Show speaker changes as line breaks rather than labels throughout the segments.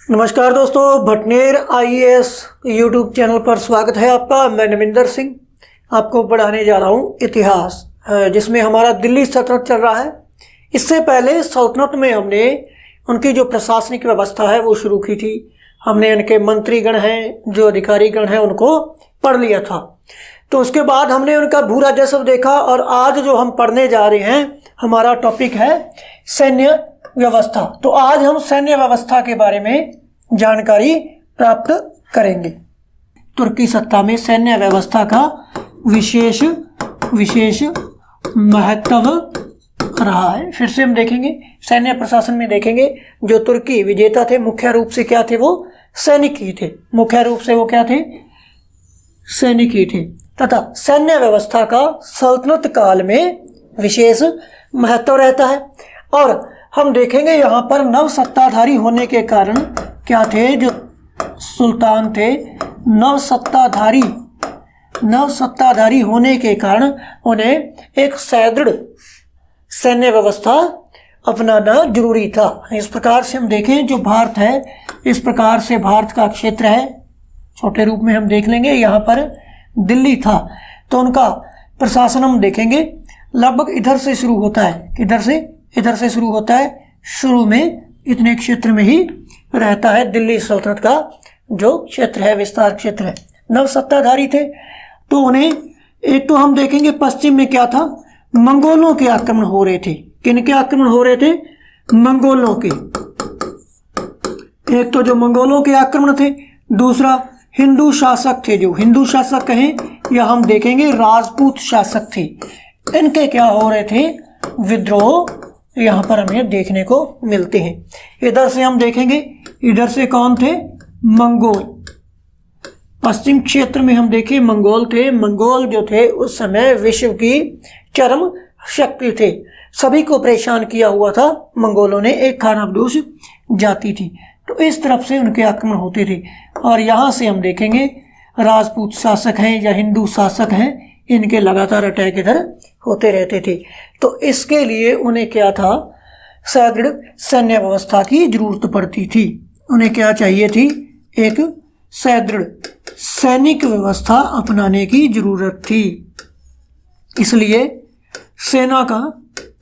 नमस्कार दोस्तों, Bhatner IAS YouTube channel पर स्वागत है आपका। मैं नविंदर सिंह आपको पढ़ाने जा रहा हूँ इतिहास, जिसमें हमारा दिल्ली सल्तनत चल रहा है। इससे पहले सल्तनत में हमने उनकी जो प्रशासनिक व्यवस्था है वो शुरू की थी। हमने उनके मंत्रीगण हैं, जो अधिकारीगण हैं, उनको पढ़ लिया था। तो उसके बाद हमने उनका भू राजस्व देखा और आज जो हम पढ़ने जा रहे हैं, हमारा टॉपिक है सैन्य व्यवस्था। तो आज हम सैन्य व्यवस्था के बारे में जानकारी प्राप्त करेंगे। तुर्की सत्ता में सैन्य व्यवस्था का विशेष महत्व रहा है। फिर से हम देखेंगे, सैन्य प्रशासन में देखेंगे जो तुर्की विजेता थे, मुख्य रूप से क्या थे, वो सैनिक ही थे। मुख्य रूप से वो क्या थे, सैनिक ही थे। तथा सैन्य व्यवस्था का सल्तनत काल में विशेष महत्व रहता है। और हम देखेंगे यहाँ पर नव सत्ताधारी होने के कारण क्या थे, जो सुल्तान थे, नव सत्ताधारी होने के कारण उन्हें एक सुदृढ़ सैन्य व्यवस्था अपनाना जरूरी था। इस प्रकार से हम देखें, जो भारत है, इस प्रकार से भारत का क्षेत्र है, छोटे रूप में हम देख लेंगे। यहाँ पर दिल्ली था, तो उनका प्रशासन हम देखेंगे लगभग इधर से शुरू होता है। इधर से शुरू होता है। शुरू में इतने क्षेत्र में ही रहता है। दिल्ली सल्तनत का जो क्षेत्र है, विस्तार क्षेत्र है। नव सत्ताधारी थे, तो उन्हें एक तो हम देखेंगे पश्चिम में क्या था, मंगोलों के आक्रमण हो रहे थे। किनके आक्रमण हो रहे थे, मंगोलों के। एक तो जो मंगोलों के आक्रमण थे, दूसरा हिंदू शासक थे। जो हिंदू शासक कहें या हम देखेंगे राजपूत शासक थे, इनके क्या हो रहे थे, विद्रोह यहाँ पर हमें देखने को मिलते हैं। इधर से हम देखेंगे, इधर से कौन थे, मंगोल। पश्चिम क्षेत्र में हम देखें मंगोल थे। मंगोल जो थे उस समय विश्व की चरम शक्ति थे। सभी को परेशान किया हुआ था मंगोलों ने, एक खानाबदोश जाति थी। तो इस तरफ से उनके आक्रमण होते थे। और यहाँ से हम देखेंगे राजपूत शासक हैं या हिंदू शासक हैं, इनके लगातार अटैक इधर होते रहते थे। तो इसके लिए उन्हें क्या था, सुदृढ़ सैन्य व्यवस्था की जरूरत पड़ती थी। उन्हें क्या चाहिए थी, एक सुदृढ़ सैनिक व्यवस्था अपनाने की जरूरत थी। इसलिए सेना का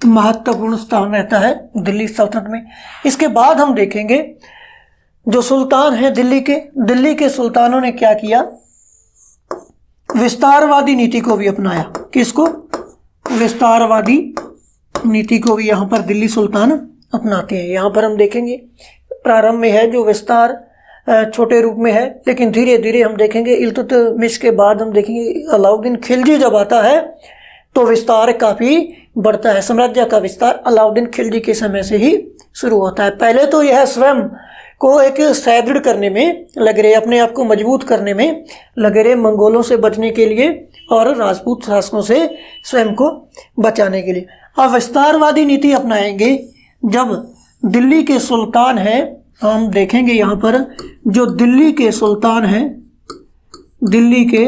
महत्वपूर्ण स्थान रहता है दिल्ली सल्तनत में। इसके बाद हम देखेंगे जो सुल्तान हैं दिल्ली के सुल्तानों ने क्या किया, विस्तारवादी नीति को भी अपनाया। किसको, विस्तारवादी नीति को भी यहाँ पर दिल्ली सुल्तान अपनाते हैं। यहाँ पर हम देखेंगे प्रारंभ में है जो विस्तार छोटे रूप में है, लेकिन धीरे धीरे हम देखेंगे इल्तुतमिश के बाद हम देखेंगे अलाउद्दीन खिलजी जब आता है तो विस्तार काफ़ी बढ़ता है। साम्राज्य का विस्तार अलाउद्दीन खिलजी के समय से ही शुरू होता है। पहले तो यह स्वयं को एक सुदृढ़ करने में लगे रहे, अपने आप को मजबूत करने में लगे रहे, मंगोलों से बचने के लिए और राजपूत शासकों से स्वयं को बचाने के लिए। अब विस्तारवादी नीति अपनाएंगे जब दिल्ली के सुल्तान हैं। हम देखेंगे यहाँ पर जो दिल्ली के सुल्तान हैं, दिल्ली के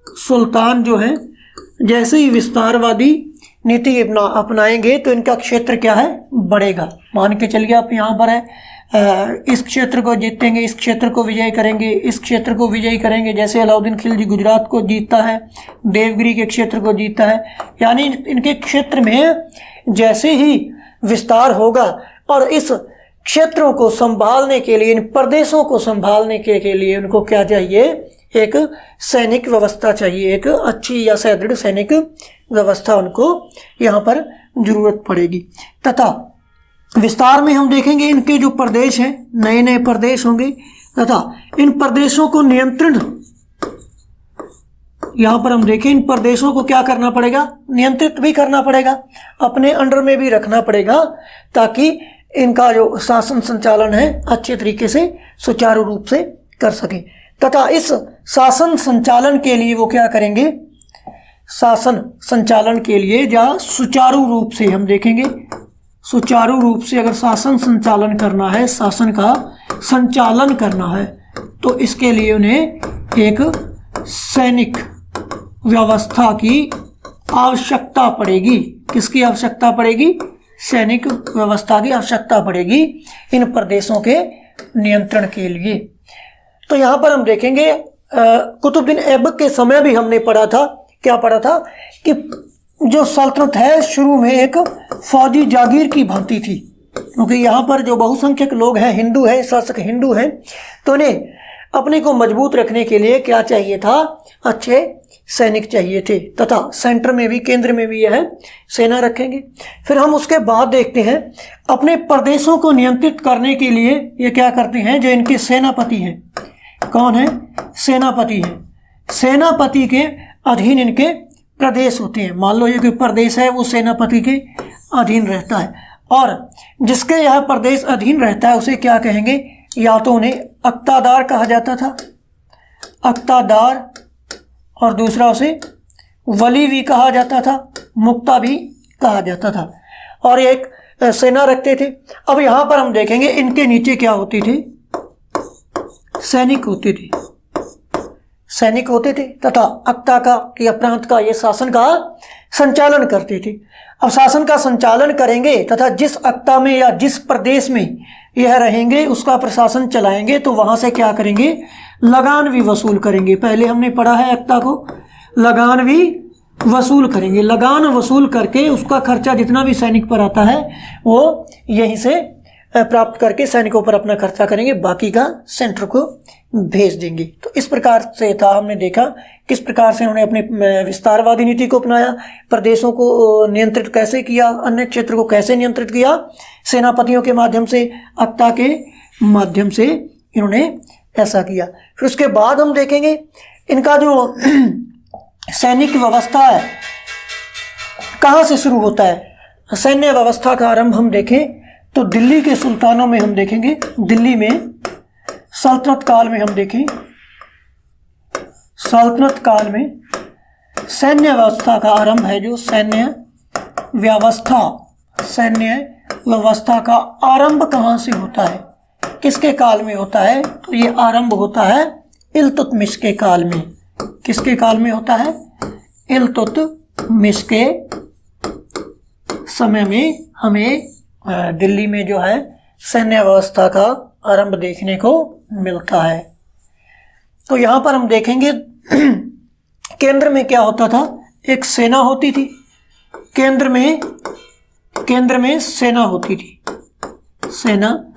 सुल्तान जो हैं, जैसे ही विस्तारवादी नीति अपनाएंगे तो इनका क्षेत्र क्या है, बढ़ेगा। मान के चलिए आप यहाँ पर है, इस क्षेत्र को जीतेंगे, इस क्षेत्र को विजय करेंगे, इस क्षेत्र को विजय करेंगे। जैसे अलाउद्दीन खिलजी गुजरात को जीतता है, देवगिरी के क्षेत्र को जीतता है। यानी इनके क्षेत्र में जैसे ही विस्तार होगा और इस क्षेत्रों को संभालने के लिए, इन प्रदेशों को संभालने के लिए उनको क्या चाहिए, एक सैनिक व्यवस्था चाहिए। एक अच्छी या सुदृढ़ सैनिक व्यवस्था उनको यहाँ पर जरूरत पड़ेगी। तथा विस्तार में हम देखेंगे इनके जो प्रदेश हैं, नए नए प्रदेश होंगे तथा इन प्रदेशों को नियंत्रण, यहाँ पर हम देखें इन प्रदेशों को क्या करना पड़ेगा, नियंत्रित भी करना पड़ेगा, अपने अंडर में भी रखना पड़ेगा, ताकि इनका जो शासन संचालन है अच्छे तरीके से सुचारू रूप से कर सकें। तथा इस शासन संचालन के लिए वो क्या करेंगे, शासन संचालन के लिए या सुचारू रूप से हम देखेंगे, सुचारू रूप से अगर शासन संचालन करना है, शासन का संचालन करना है, तो इसके लिए उन्हें एक सैनिक व्यवस्था की आवश्यकता पड़ेगी। किसकी आवश्यकता पड़ेगी, सैनिक व्यवस्था की आवश्यकता पड़ेगी इन प्रदेशों के नियंत्रण के लिए। तो यहाँ पर हम देखेंगे कुतुबुद्दीन ऐबक के समय भी हमने पढ़ा था, क्या पढ़ा था कि जो सल्तनत है शुरू में एक फौजी जागीर की भांति थी, क्योंकि यहाँ पर जो बहुसंख्यक लोग हैं, हिंदू हैं, शासक हिंदू हैं, तो उन्हें अपने को मजबूत रखने के लिए क्या चाहिए था, अच्छे सैनिक चाहिए थे, तथा सेंटर में भी, केंद्र में भी यह सेना रखेंगे। फिर हम उसके बाद देखते हैं अपने प्रदेशों को नियंत्रित करने के लिए ये क्या करते हैं, जो इनके सेनापति हैं, कौन है, सेनापति हैं, सेनापति के अधीन इनके प्रदेश होते हैं। मान लो ये कोई प्रदेश है, वो सेनापति के अधीन रहता है, और जिसके यह प्रदेश अधीन रहता है उसे क्या कहेंगे, या तो उन्हें अक्तादार कहा जाता था, अक्तादार, और दूसरा उसे वली भी कहा जाता था, मुक्ता भी कहा जाता था, और एक सेना रखते थे। अब यहाँ पर हम देखेंगे इनके नीचे क्या होती थी, सैनिक होते थे, सैनिक होते थे, तथा अक्ता का या प्रांत का ये शासन का संचालन करते थे। अब शासन का संचालन करेंगे तथा जिस अक्ता में या जिस प्रदेश में यह रहेंगे उसका प्रशासन चलाएंगे, तो वहां से क्या करेंगे, लगान भी वसूल करेंगे। पहले हमने पढ़ा है अक्ता को, लगान भी वसूल करेंगे, लगान वसूल करके उसका खर्चा जितना भी सैनिक पर आता है वो यहीं से प्राप्त करके सैनिकों पर अपना खर्चा करेंगे, बाकी का सेंटर को भेज देंगे। तो इस प्रकार से था, हमने देखा किस प्रकार से उन्होंने अपने विस्तारवादी नीति को अपनाया, प्रदेशों को नियंत्रित कैसे किया, अन्य क्षेत्र को कैसे नियंत्रित किया, सेनापतियों के माध्यम से, अक्ता के माध्यम से इन्होंने ऐसा किया। फिर उसके बाद हम देखेंगे इनका जो सैनिक व्यवस्था है कहाँ से शुरू होता है। सैन्य व्यवस्था का आरंभ हम देखें तो दिल्ली के सुल्तानों में हम देखेंगे, दिल्ली में सल्तनत काल में हम देखें, सल्तनत काल में सैन्य व्यवस्था का आरंभ है, जो सैन्य व्यवस्था, सैन्य व्यवस्था का आरंभ कहाँ से होता है, किसके काल में होता है, तो ये आरंभ होता है इल्तुतमिश के काल में। किसके काल में होता है, इल्तुतमिश के समय में हमें दिल्ली में जो है सैन्य व्यवस्था का आरंभ देखने को मिलता है। तो यहाँ पर हम देखेंगे केंद्र में क्या होता था, एक सेना होती थी, केंद्र में सेना होती थी, सेना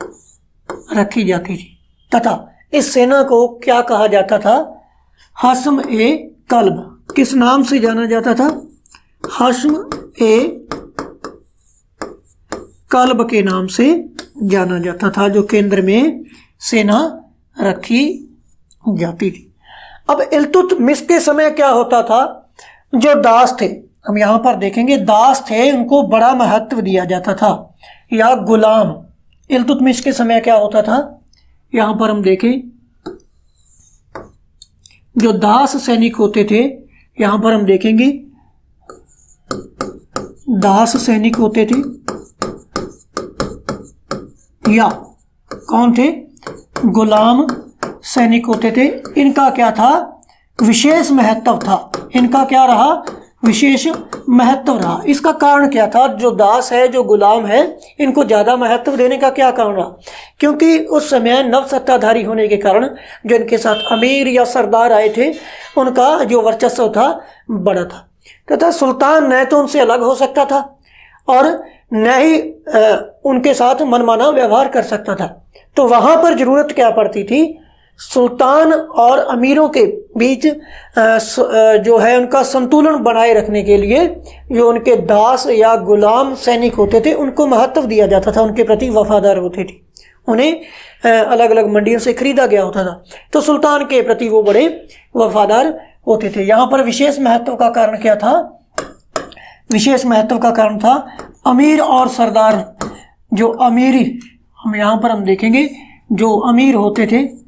रखी जाती थी, तथा इस सेना को क्या कहा जाता था, हस्म ए कल्ब, किस नाम से जाना जाता था, हस्म ए कल्ब के नाम से जाना जाता था, जो केंद्र में सेना रखी जाती थी। अब इल्तुतमिश के समय क्या होता था, जो दास थे, हम यहाँ पर देखेंगे दास थे, उनको बड़ा महत्व दिया जाता था, या गुलाम। इल्तुतमिश के समय क्या होता था, यहाँ पर हम देखें जो दास सैनिक होते थे, यहाँ पर हम देखेंगे दास सैनिक होते थे, या कौन थे, गुलाम सैनिक होते थे। इनका क्या था, विशेष महत्व था, इनका क्या रहा, विशेष महत्व रहा। इसका कारण क्या था, जो दास है, जो गुलाम है, इनको ज़्यादा महत्व देने का क्या कारण रहा, क्योंकि उस समय नव सत्ताधारी होने के कारण जो इनके साथ अमीर या सरदार आए थे उनका जो वर्चस्व था बड़ा था, तथा सुल्तान न तो उनसे अलग हो सकता था और न ही उनके साथ मनमाना व्यवहार कर सकता था। तो वहाँ पर ज़रूरत क्या पड़ती थी, सुल्तान और अमीरों के बीच जो है उनका संतुलन बनाए रखने के लिए जो उनके दास या गुलाम सैनिक होते थे उनको महत्व दिया जाता था, उनके प्रति वफादार होते थे, उन्हें अलग अलग मंडियों से खरीदा गया होता था, तो सुल्तान के प्रति वो बड़े वफादार होते थे। यहाँ पर विशेष महत्व का कारण क्या था, विशेष महत्व का कारण था अमीर और सरदार। जो अमीरी हम यहाँ पर हम देखेंगे, जो अमीर होते थे,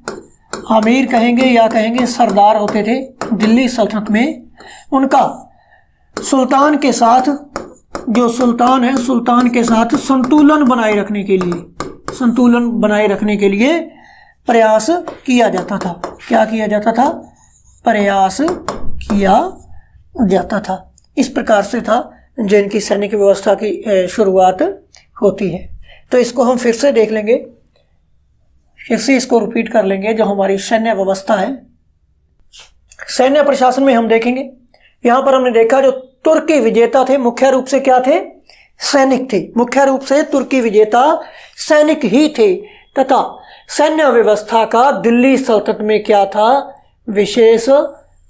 अमीर कहेंगे या कहेंगे सरदार होते थे दिल्ली सल्तनत में, उनका सुल्तान के साथ, जो सुल्तान है, सुल्तान के साथ संतुलन बनाए रखने के लिए, संतुलन बनाए रखने के लिए प्रयास किया जाता था। क्या किया जाता था, प्रयास किया जाता था। इस प्रकार से था जो इनकी सैनिक व्यवस्था की शुरुआत होती है। तो इसको हम फिर से देख लेंगे। फिर से इसको रिपीट कर लेंगे। जो हमारी सैन्य व्यवस्था है, सैन्य प्रशासन में हम देखेंगे, यहां पर हमने देखा जो तुर्की विजेता थे मुख्य रूप से क्या थे, सैनिक थे। मुख्य रूप से तुर्की विजेता सैनिक ही थे तथा सैन्य व्यवस्था का दिल्ली सल्तनत में क्या था, विशेष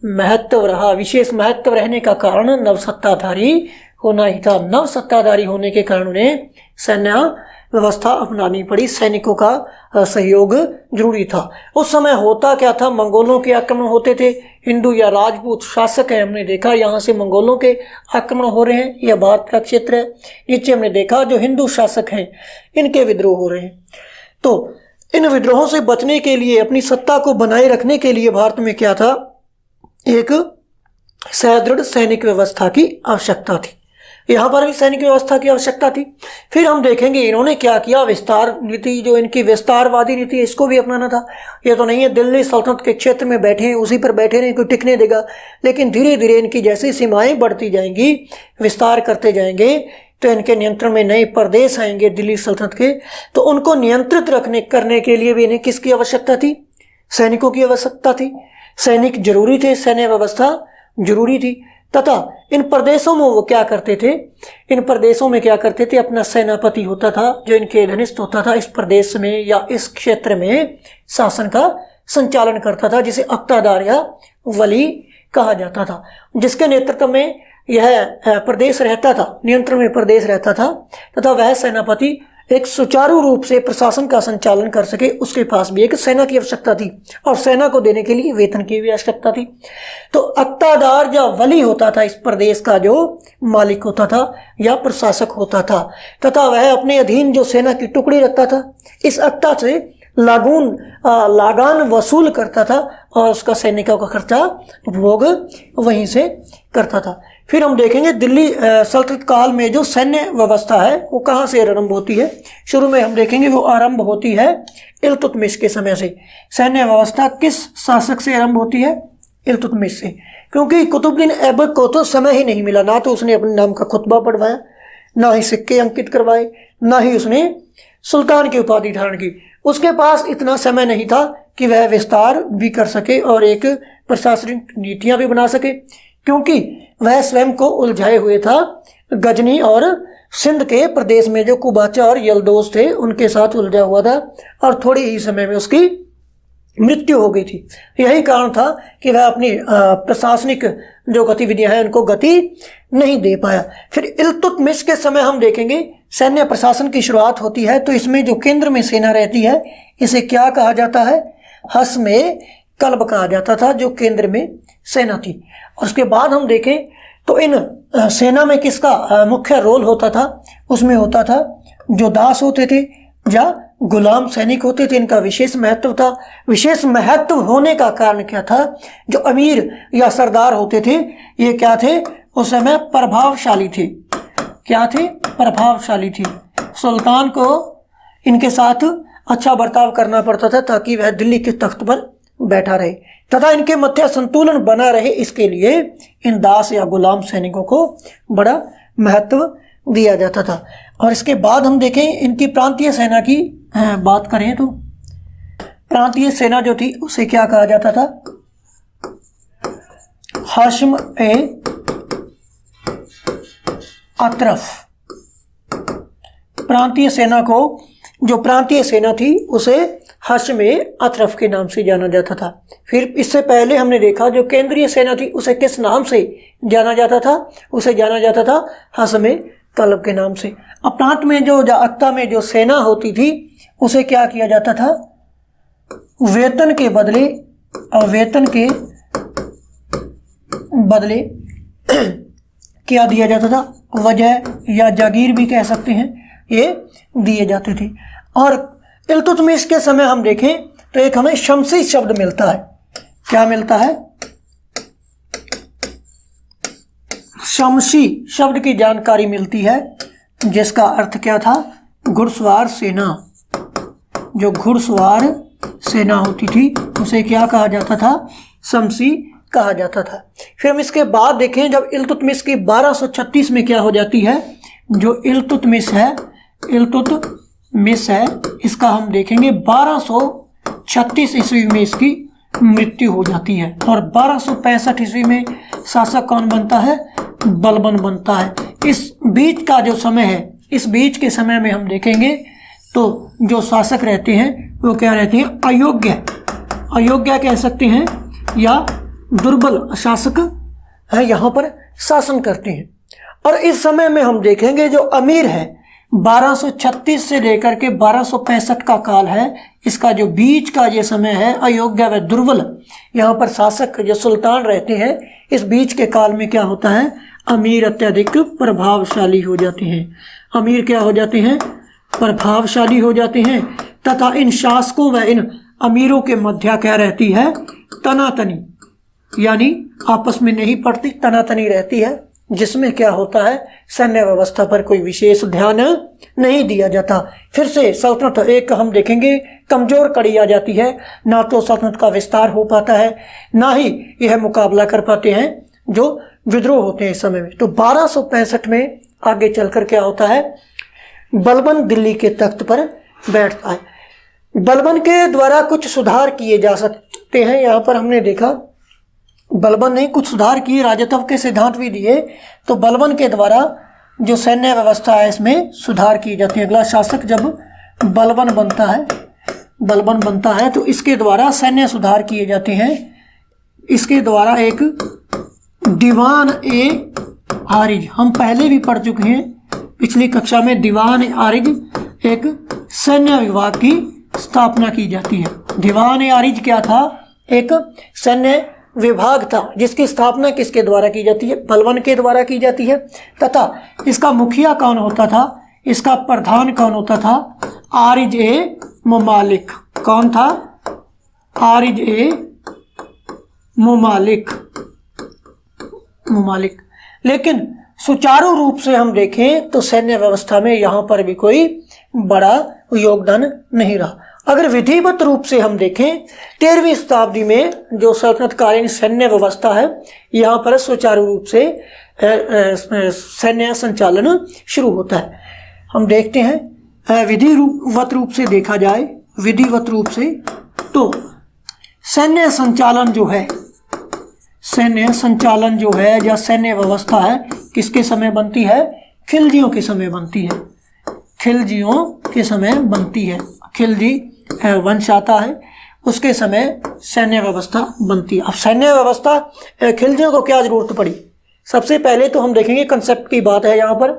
महत्व रहा। विशेष महत्व रहने का कारण नवसत्ताधारी होना ही था। नवसत्ताधारी होने के कारण उन्हें सैन्य व्यवस्था अपनानी पड़ी, सैनिकों का सहयोग जरूरी था। उस समय होता क्या था, मंगोलों के आक्रमण होते थे। हिंदू या राजपूत शासक है, हमने देखा यहाँ से मंगोलों के आक्रमण हो रहे हैं, यह भारत का क्षेत्र है। नीचे हमने देखा जो हिंदू शासक हैं इनके विद्रोह हो रहे हैं। तो इन विद्रोहों से बचने के लिए, अपनी सत्ता को बनाए रखने के लिए भारत में क्या था, एक सुदृढ़ सैनिक व्यवस्था की आवश्यकता थी। यहाँ पर भी सैनिक व्यवस्था की आवश्यकता थी। फिर हम देखेंगे इन्होंने क्या किया, विस्तार नीति, जो इनकी विस्तारवादी नीति, इसको भी अपनाना था। ये तो नहीं है दिल्ली सल्तनत के क्षेत्र में बैठे हैं, उसी पर बैठे नहीं, कोई टिकने देगा। लेकिन धीरे धीरे इनकी जैसी सीमाएं बढ़ती जाएंगी, विस्तार करते जाएंगे, तो इनके नियंत्रण में नए प्रदेश आएंगे दिल्ली सल्तनत के। तो उनको नियंत्रित करने के लिए भी इन्हें किसकी आवश्यकता थी, सैनिकों की आवश्यकता थी। सैनिक जरूरी थे, सैन्य व्यवस्था जरूरी थी। तथा इन प्रदेशों में वो क्या करते थे, इन प्रदेशों में क्या करते थे, अपना सेनापति होता था जो इनके अधीनस्थ होता था, इस प्रदेश में या इस क्षेत्र में शासन का संचालन करता था, जिसे अक्तादार या वली कहा जाता था, जिसके नेतृत्व में यह प्रदेश रहता था, नियंत्रण में प्रदेश रहता था। तथा वह सेनापति एक सुचारू रूप से प्रशासन का संचालन कर सके, उसके पास भी एक सेना की आवश्यकता थी और सेना को देने के लिए वेतन की भी आवश्यकता थी। तो अक्तादार या वली होता था इस प्रदेश का जो मालिक होता था या प्रशासक होता था, तथा वह अपने अधीन जो सेना की टुकड़ी रखता था, इस अक्ता से लागान वसूल करता था और उसका सैनिकों का खर्चा उपभोग वहीं से करता था। फिर हम देखेंगे दिल्ली सल्तनत काल में जो सैन्य व्यवस्था है वो कहाँ से आरंभ होती है। शुरू में हम देखेंगे वो आरंभ होती है इल्तुतमिश के समय से। सैन्य व्यवस्था किस शासक से आरंभ होती है, इल्तुतमिश से, क्योंकि कुतुबुद्दीन ऐबक को तो समय ही नहीं मिला, ना तो उसने अपने नाम का खुतबा पढ़वाया, ना ही सिक्के अंकित करवाए, ना ही उसने सुल्तान की उपाधि धारण की। उसके पास इतना समय नहीं था कि वह विस्तार भी कर सके और एक प्रशासनिक नीतियां भी बना सके, क्योंकि वह स्वयं को उलझाए हुए था गजनी और सिंध के प्रदेश में जो कुबाचा और यलदोज थे उनके साथ उलझा हुआ था, और थोड़े ही समय में उसकी मृत्यु हो गई थी। यही कारण था कि वह अपनी प्रशासनिक जो गतिविधियां हैं उनको गति नहीं दे पाया। फिर इल्तुतमिश के समय हम देखेंगे सैन्य प्रशासन की शुरुआत होती है। तो इसमें जो केंद्र में सेना रहती है इसे क्या कहा जाता है, हस्मे कल्ब कहा जाता था, जो केंद्र में सेना थी। और उसके बाद हम देखें तो इन सेना में किसका मुख्य रोल होता था, उसमें होता था जो दास होते थे या गुलाम सैनिक होते थे, इनका विशेष महत्व था। विशेष महत्व होने का कारण क्या था, जो अमीर या सरदार होते थे ये क्या थे, उस समय प्रभावशाली थे। क्या थे, प्रभावशाली थे। सुल्तान को इनके साथ अच्छा बर्ताव करना पड़ता था ताकि वह दिल्ली के तख्त पर बैठा रहे, तथा इनके मध्य संतुलन बना रहे, इसके लिए इन दास या गुलाम सैनिकों को बड़ा महत्व दिया जाता था। और इसके बाद हम देखें इनकी प्रांतीय सेना की बात करें तो प्रांतीय सेना जो थी उसे क्या कहा जाता था, हाशिम ए अतरफ। प्रांतीय सेना को, जो प्रांतीय सेना थी उसे हाशिम ए अतरफ के नाम से जाना जाता था। फिर इससे पहले हमने देखा जो केंद्रीय सेना थी उसे किस नाम से जाना जाता था, उसे जाना जाता था हाशिम ए कल्ब के नाम से। अब प्रांत में जो अक्ता में जो सेना होती थी उसे क्या किया जाता था, वेतन के बदले क्या दिया जाता था, वजह या जागीर भी कह सकते हैं, ये दिए जाते थे। और इल्तुतमिश के समय हम देखें तो एक हमें शमसी शब्द मिलता है। क्या मिलता है, शमसी शब्द की जानकारी मिलती है, जिसका अर्थ क्या था, घुड़सवार सेना। जो घुड़सवार सेना होती थी उसे क्या कहा जाता था, शमसी कहा जाता था। फिर हम इसके बाद देखें जब इल्तुतमिश की 1236 में क्या हो जाती है, जो इल्तुतमिश है इसका हम देखेंगे 1200 1236 ईस्वी में इसकी मृत्यु हो जाती है। और 1265 ईस्वी में शासक कौन बनता है? बलबन बनता है। इस बीच का जो समय है, इस बीच के समय में हम देखेंगे तो जो शासक रहते हैं वो क्या रहते हैं? अयोग्य कह सकते हैं या दुर्बल शासक है, यहाँ पर शासन करते हैं। और इस समय में हम देखेंगे जो अमीर है 1236 से लेकर के 1265 का काल है, इसका जो बीच का ये समय है अयोग्य व दुर्बल, यहाँ पर शासक जो सुल्तान रहते हैं, इस बीच के काल में क्या होता है? अमीर अत्यधिक प्रभावशाली हो जाते हैं। अमीर क्या हो जाते हैं? प्रभावशाली हो जाते हैं। तथा इन शासकों व इन अमीरों के मध्य क्या रहती है? तनातनी, यानी आपस में नहीं पड़ती, तनातनी रहती है, जिसमें क्या होता है? सैन्य व्यवस्था पर कोई विशेष ध्यान नहीं दिया जाता। फिर से सल्तनत एक हम देखेंगे कमजोर कड़ी आ जाती है, ना तो सल्तनत का विस्तार हो पाता है, ना ही यह मुकाबला कर पाते हैं जो विद्रोह होते हैं इस समय में। तो 1265 में आगे चलकर क्या होता है? बलबन दिल्ली के तख्त पर बैठता है। बलबन के द्वारा कुछ सुधार किए जा सकते हैं। यहाँ पर हमने देखा बलबन ने कुछ सुधार किए, राजत्व के सिद्धांत भी दिए। तो बलबन के द्वारा जो सैन्य व्यवस्था है इसमें सुधार किए जाते हैं। अगला शासक जब बलबन बनता है तो इसके द्वारा सैन्य सुधार किए जाते हैं। इसके द्वारा एक दीवान ए आरिज, हम पहले भी पढ़ चुके हैं पिछली कक्षा में, दीवान ए आरिज एक सैन्य विभाग की स्थापना की जाती है। दीवान ए आरिज क्या था? एक सैन्य विभाग था जिसकी स्थापना किसके द्वारा की जाती है? बलबन के द्वारा की जाती है। तथा इसका मुखिया कौन होता था? इसका प्रधान कौन होता था? आरिज ए मुमालिक। कौन था? आरिज ए मुमालिक। लेकिन सुचारू रूप से हम देखें तो सैन्य व्यवस्था में यहाँ पर भी कोई बड़ा योगदान नहीं रहा। अगर विधिवत रूप से हम देखें 13वीं शताब्दी में जो सल्तनतकालीन सैन्य व्यवस्था है, यहाँ पर सुचारू रूप से सैन्य संचालन शुरू होता है। हम देखते हैं विधिवत रूप से देखा जाए, विधिवत रूप से तो सैन्य संचालन जो है या सैन्य व्यवस्था है किसके समय बनती है? खिलजियों के समय बनती है। खिलजियों के समय बनती है। खिलजी वंश आता है, उसके समय सैन्य व्यवस्था बनती है। अब सैन्य व्यवस्था खिलजियों को क्या जरूरत पड़ी? सबसे पहले तो हम देखेंगे कंसेप्ट की बात है यहाँ पर,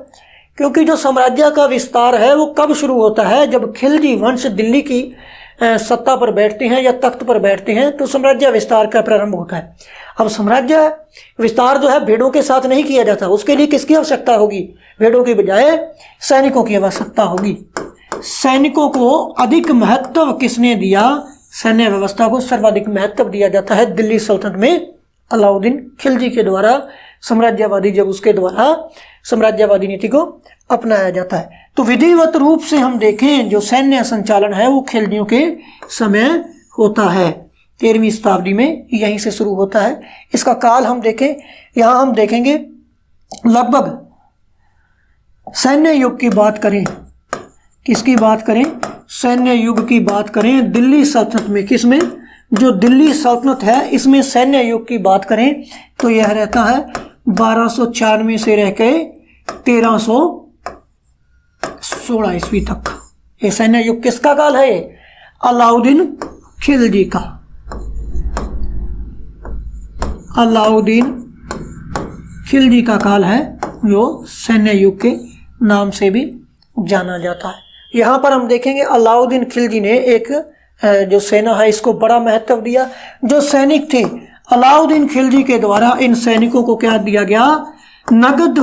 क्योंकि जो साम्राज्य का विस्तार है वो कब शुरू होता है? जब खिलजी वंश दिल्ली की सत्ता पर बैठते हैं या तख्त पर बैठते हैं तो साम्राज्य विस्तार का प्रारंभ होता है। अब साम्राज्य विस्तार जो है भेड़ों के साथ नहीं किया जाता, उसके लिए किसकी आवश्यकता होगी? भेड़ों की बजाय सैनिकों की आवश्यकता होगी। सैनिकों को अधिक महत्व किसने दिया? सैन्य व्यवस्था को सर्वाधिक महत्व दिया जाता है दिल्ली सल्तनत में अलाउद्दीन खिलजी के द्वारा। उसके द्वारा साम्राज्यवादी नीति को अपनाया जाता है। तो विधिवत रूप से हम देखें जो सैन्य संचालन है वो खिलजियों के समय होता है। 13वीं शताब्दी में यहीं से शुरू होता है। इसका काल हम देखें, यहाँ हम देखेंगे लगभग सैन्य युग की बात करें, किसकी बात करें? सैन्य युग की बात करें दिल्ली सल्तनत में। किसमें? जो दिल्ली सल्तनत है इसमें सैन्य युग की बात करें तो यह रहता है 1296 से रह के 1316 ईस्वी तक। ये सैन्य युग किसका काल है? अलाउद्दीन खिलजी का। अलाउद्दीन खिलजी का काल है जो सैन्य युग के नाम से भी जाना जाता है। यहाँ पर हम देखेंगे अलाउद्दीन खिलजी ने एक जो सेना है इसको बड़ा महत्व दिया। जो सैनिक थे अलाउद्दीन खिलजी के द्वारा इन सैनिकों को क्या दिया गया? नगद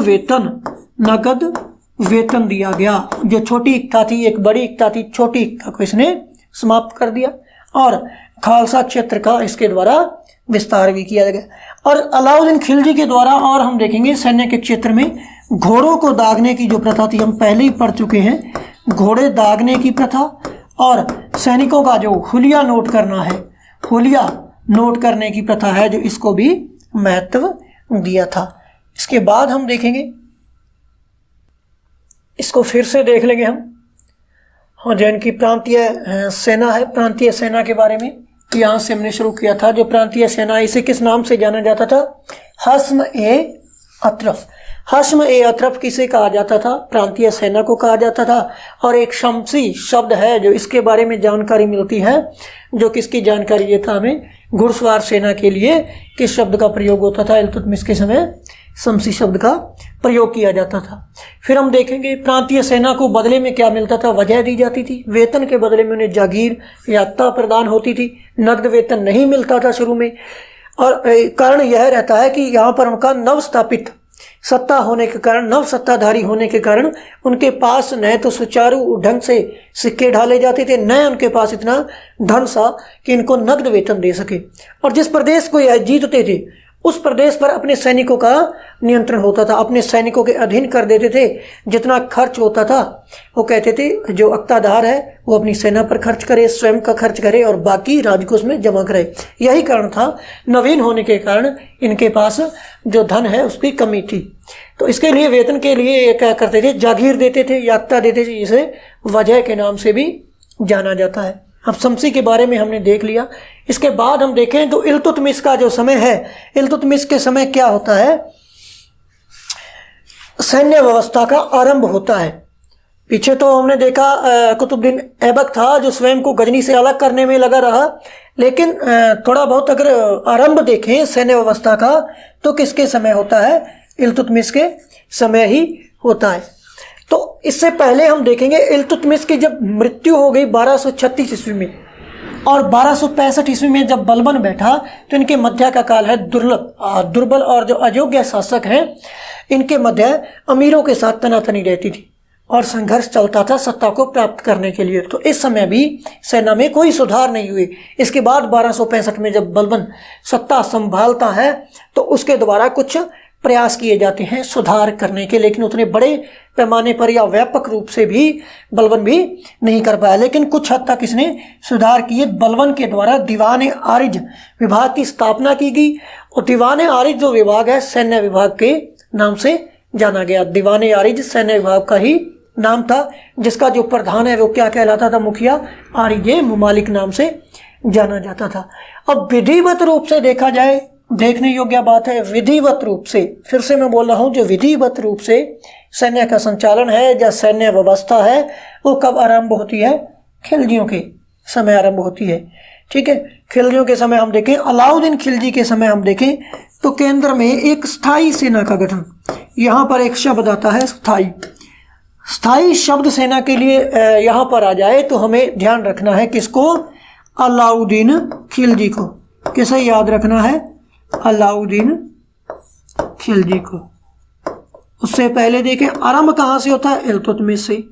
वेतन दिया गया। जो छोटी एकता थी, एक बड़ी एकता थी, छोटी एकता को इसने समाप्त कर दिया और खालसा क्षेत्र का इसके द्वारा विस्तार भी किया गया। और अलाउद्दीन खिलजी के द्वारा और हम देखेंगे सैन्य के क्षेत्र में घोड़ों को दागने की जो प्रथा थी, हम पहले ही पढ़ चुके हैं, घोड़े दागने की प्रथा और सैनिकों का जो हुलिया नोट करना है, हुलिया नोट करने की प्रथा है, जो इसको भी महत्व दिया था। इसके बाद हम देखेंगे, इसको फिर से देख लेंगे और जो इनकी प्रांतीय सेना है, प्रांतीय सेना के बारे में यहाँ से हमने शुरू किया था। जो प्रांतीय सेना, इसे किस नाम से जाना जाता था? हस्म ए अत्रफ। हस्म ए अत्रफ किसे कहा जाता था? प्रांतीय सेना को कहा जाता था। और एक शमसी शब्द है जो इसके बारे में जानकारी मिलती है, जो किसकी जानकारी ये था हमें? घुड़सवार सेना के लिए किस शब्द का प्रयोग होता था? इल्तुतमिश के समय शमसी शब्द का प्रयोग किया जाता था। फिर हम देखेंगे प्रांतीय सेना को बदले में क्या मिलता था? वजह दी जाती थी। वेतन के बदले में उन्हें जागीर या अत्ता प्रदान होती थी। नकद वेतन नहीं मिलता था शुरू में। और कारण यह रहता है कि यहाँ पर उनका नवस्थापित सत्ता होने के कारण, नव सत्ताधारी होने के कारण उनके पास न तो सुचारू ढंग से सिक्के ढाले जाते थे, न उनके पास इतना धन सा कि इनको नकद वेतन दे सके। और जिस प्रदेश को यह जीतते थे उस प्रदेश पर अपने सैनिकों का नियंत्रण होता था, अपने सैनिकों के अधीन कर देते थे। जितना खर्च होता था वो कहते थे जो अक्ताधार है वो अपनी सेना पर खर्च करे, स्वयं का खर्च करे और बाकी राजकोष में जमा करे। यही कारण था, नवीन होने के कारण इनके पास जो धन है उसकी कमी थी। तो इसके लिए वेतन के लिए क्या करते थे? जागीर देते थे या अक्ता देते थे, जिसे वजह के नाम से भी जाना जाता है। अब शमसी के बारे में हमने देख लिया। इसके बाद हम देखें तो इल्तुतमिश का जो समय है, इल्तुतमिश के समय क्या होता है? सैन्य व्यवस्था का आरंभ होता है। पीछे तो हमने देखा कुतुबुद्दीन ऐबक था जो स्वयं को गजनी से अलग करने में लगा रहा, लेकिन थोड़ा बहुत अगर आरंभ देखें सैन्य व्यवस्था का तो किसके समय होता है? इल्तुतमिश के समय ही होता है। तो इससे पहले हम देखेंगे इल्तुतमिश की जब मृत्यु हो गई 1236 ईस्वी में और 1265 ईस्वी में जब बलबन बैठा तो इनके मध्य का काल है दुर्बल और जो अयोग्य शासक हैं इनके मध्य अमीरों के साथ तनातनी रहती थी और संघर्ष चलता था सत्ता को प्राप्त करने के लिए। तो इस समय भी सेना में कोई सुधार नहीं हुए। इसके बाद 1265 में जब बलबन सत्ता संभालता है तो उसके द्वारा कुछ प्रयास किए जाते हैं सुधार करने के, लेकिन उतने बड़े पैमाने पर या व्यापक रूप से भी बलबन भी नहीं कर पाया। लेकिन कुछ हद तक इसने सुधार किए। बलबन के द्वारा दीवान आरिज विभाग की स्थापना की गई और दीवान आरिज जो विभाग है सैन्य विभाग के नाम से जाना गया। दीवान आरिज सैन्य विभाग का ही नाम था, जिसका जो प्रधान है वो क्या कहलाता था? मुखिया आरिज मुमालिक नाम से जाना जाता था। अब विधिवत रूप से देखा जाए, देखने योग्य बात है, विधिवत रूप से, फिर से मैं बोल रहा हूँ, जो विधिवत रूप से सैन्य का संचालन है या सैन्य व्यवस्था है वो कब आरंभ होती है? खिलजियों के समय आरंभ होती है। ठीक है, खिलजियों के समय हम देखें, अलाउद्दीन खिलजी के समय हम देखें तो केंद्र में एक स्थायी सेना का गठन, यहाँ पर एक शब्द आता है स्थायी। स्थायी शब्द सेना के लिए यहाँ पर आ जाए तो हमें ध्यान रखना है किसको? अलाउद्दीन खिलजी को। किसे याद रखना है? अलाउद्दीन खिलजी को। उससे पहले देखें आरंभ कहाँ से होता है? इल्तुतमिश से।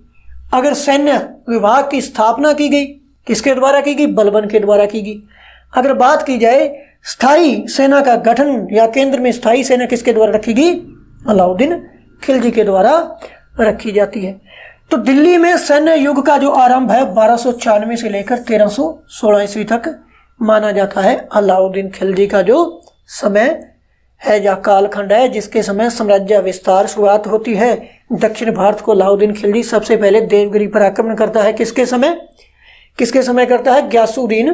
अगर सैन्य विभाग की स्थापना की गई, किसके द्वारा की गई? बलबन के द्वारा की गई। अगर बात की जाए स्थायी सेना का गठन या केंद्र में स्थायी सेना किसके द्वारा रखी गई? अलाउद्दीन खिलजी के द्वारा रखी जाती है। तो दिल्ली में सैन्य युग का जो आरंभ है 1296 से लेकर 1316 ईस्वी तक माना जाता है। अलाउद्दीन खिलजी का जो समय है या कालखंड है जिसके समय साम्राज्य विस्तार शुरुआत होती है। दक्षिण भारत को अलाउद्दीन खिलजी सबसे पहले देवगिरी पर आक्रमण करता है। किसके समय? किसके समय करता है? ग्यासुद्दीन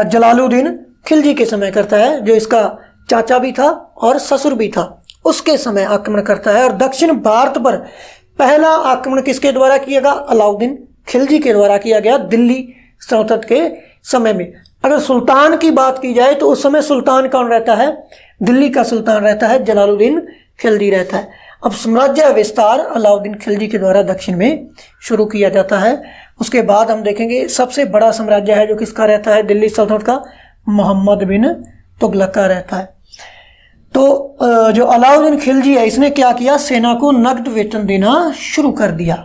जलालुद्दीन खिलजी के समय करता है, जो इसका चाचा भी था और ससुर भी था, उसके समय आक्रमण करता है। और दक्षिण भारत पर पहला आक्रमण किसके द्वारा किया गया? अलाउद्दीन खिलजी के द्वारा किया गया, दिल्ली सल्तनत के समय में। अगर सुल्तान की बात की जाए तो उस समय सुल्तान कौन रहता है? दिल्ली का सुल्तान रहता है जलालुद्दीन खिलजी रहता है। अब साम्राज्य विस्तार अलाउद्दीन खिलजी के द्वारा दक्षिण में शुरू किया जाता है। उसके बाद हम देखेंगे सबसे बड़ा साम्राज्य है जो किसका रहता है? दिल्ली सल्तनत का मोहम्मद बिन तुगलक का रहता है। तो जो अलाउद्दीन खिलजी है इसने क्या किया? सेना को नकद वेतन देना शुरू कर दिया।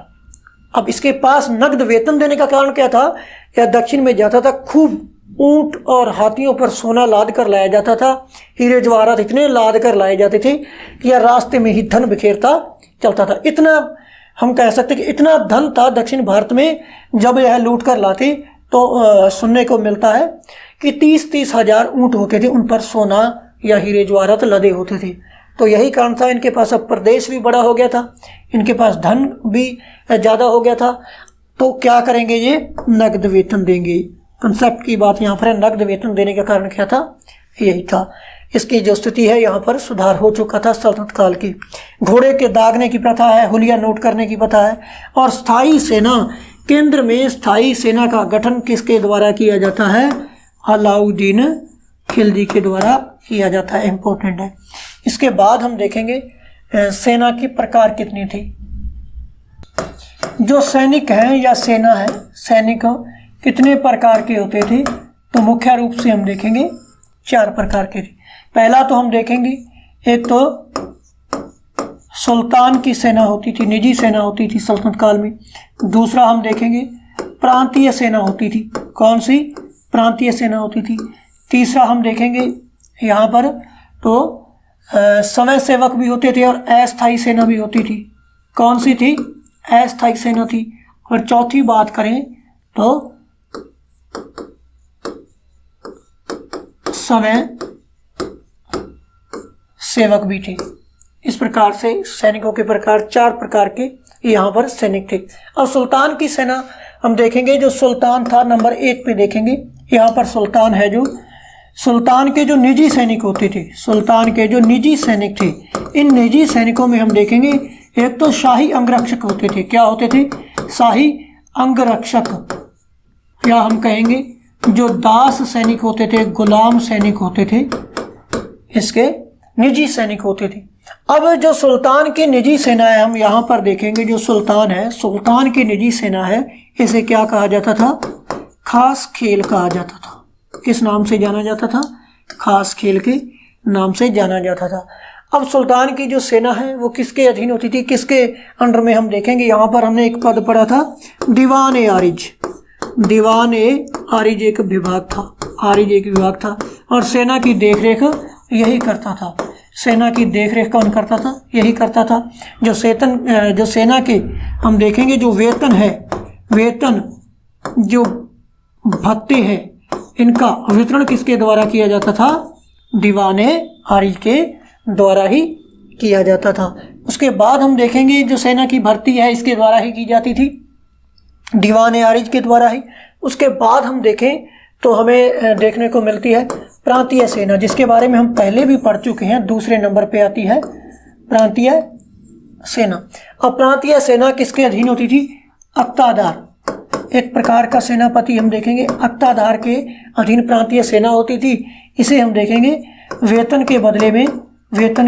अब इसके पास नकद वेतन देने का कारण क्या था? या दक्षिण में जाता था, खूब ऊंट और हाथियों पर सोना लाद कर लाया जाता था, हीरे जवाहरात इतने लाद कर लाए जाते थे कि यह रास्ते में ही धन बिखेरता चलता था। इतना हम कह सकते कि इतना धन था दक्षिण भारत में। जब यह लूट कर लाते तो सुनने को मिलता है कि 30-30 हजार ऊंट होते थे, उन पर सोना या हीरे जवाहरात लदे होते थे। तो यही कारण था, इनके पास अब प्रदेश भी बड़ा हो गया था, इनके पास धन भी ज़्यादा हो गया था। तो क्या करेंगे, ये नगद वेतन देंगे। कंसेप्ट की बात यहाँ पर है, नगद वेतन देने का कारण क्या था, यही था। इसकी जो स्थिति है यहाँ पर सुधार हो चुका था सल्तनत काल की। घोड़े के दागने की प्रथा है, हुलिया नोट करने की प्रथा है। और स्थायी सेना, केंद्र में स्थायी सेना का गठन किसके द्वारा किया जाता है, अलाउद्दीन खिलजी के द्वारा किया जाता है, इंपॉर्टेंट है। इसके बाद हम देखेंगे सेना की प्रकार कितनी थी। जो सैनिक हैं या सेना है, सैनिक कितने प्रकार के होते थे, तो मुख्य रूप से हम देखेंगे 4 प्रकार के थे। पहला तो हम देखेंगे, एक तो सुल्तान की सेना होती थी, निजी सेना होती थी सल्तनत काल में। दूसरा हम देखेंगे प्रांतीय सेना होती थी, कौन सी, प्रांतीय सेना होती थी। तीसरा हम देखेंगे यहाँ पर तो समय सेवक भी होते थे और अस्थायी सेना भी होती थी, कौन सी थी, अस्थायी सेना थी। और चौथी बात करें तो समय सेवक भी थे। इस प्रकार से सैनिकों के प्रकार 4 प्रकार के यहाँ पर सैनिक थे। अब सुल्तान की सेना हम देखेंगे, जो सुल्तान था नंबर 1 पे देखेंगे। यहाँ पर सुल्तान है, जो सुल्तान के जो निजी सैनिक होते थे, सुल्तान के जो निजी सैनिक थे, इन निजी सैनिकों में हम देखेंगे एक तो शाही अंगरक्षक होते थे। क्या होते थे, शाही अंगरक्षक, या हम कहेंगे जो दास सैनिक होते थे, गुलाम सैनिक होते थे, इसके निजी सैनिक होते थे। अब जो सुल्तान की निजी सेना है, हम यहाँ पर देखेंगे जो सुल्तान है, सुल्तान की निजी सेना है, इसे क्या कहा जाता था, खास खेल कहा जाता था। किस नाम से जाना जाता था, खास खेल के नाम से जाना जाता था। अब सुल्तान की जो सेना है वो किसके अधीन होती थी, किसके अंडर में, हम देखेंगे यहाँ पर हमने एक पद पढ़ा था, दीवान ए आरिज। दीवान ए आरिज एक विभाग था, आरिज एक विभाग था, और सेना की देखरेख यही करता था। सेना की देखरेख कौन करता था, यही करता था। जो सेना के हम देखेंगे जो वेतन है, वेतन जो भत्ते हैं, इनका वितरण किसके द्वारा किया जाता था, दीवाने आरिज के द्वारा ही किया जाता था। उसके बाद हम देखेंगे जो सेना की भर्ती है, इसके द्वारा ही की जाती थी, दीवाने आरिज के द्वारा ही। उसके बाद हम देखें तो हमें देखने को मिलती है प्रांतीय सेना, जिसके बारे में हम पहले भी पढ़ चुके हैं। दूसरे नंबर पे आती है प्रांतीय सेना। अब प्रांतीय सेना किसके अधीन होती थी, अक्तादार, एक प्रकार का सेनापति हम देखेंगे, अक्तादार के अधीन प्रांतीय सेना होती थी। इसे हम देखेंगे वेतन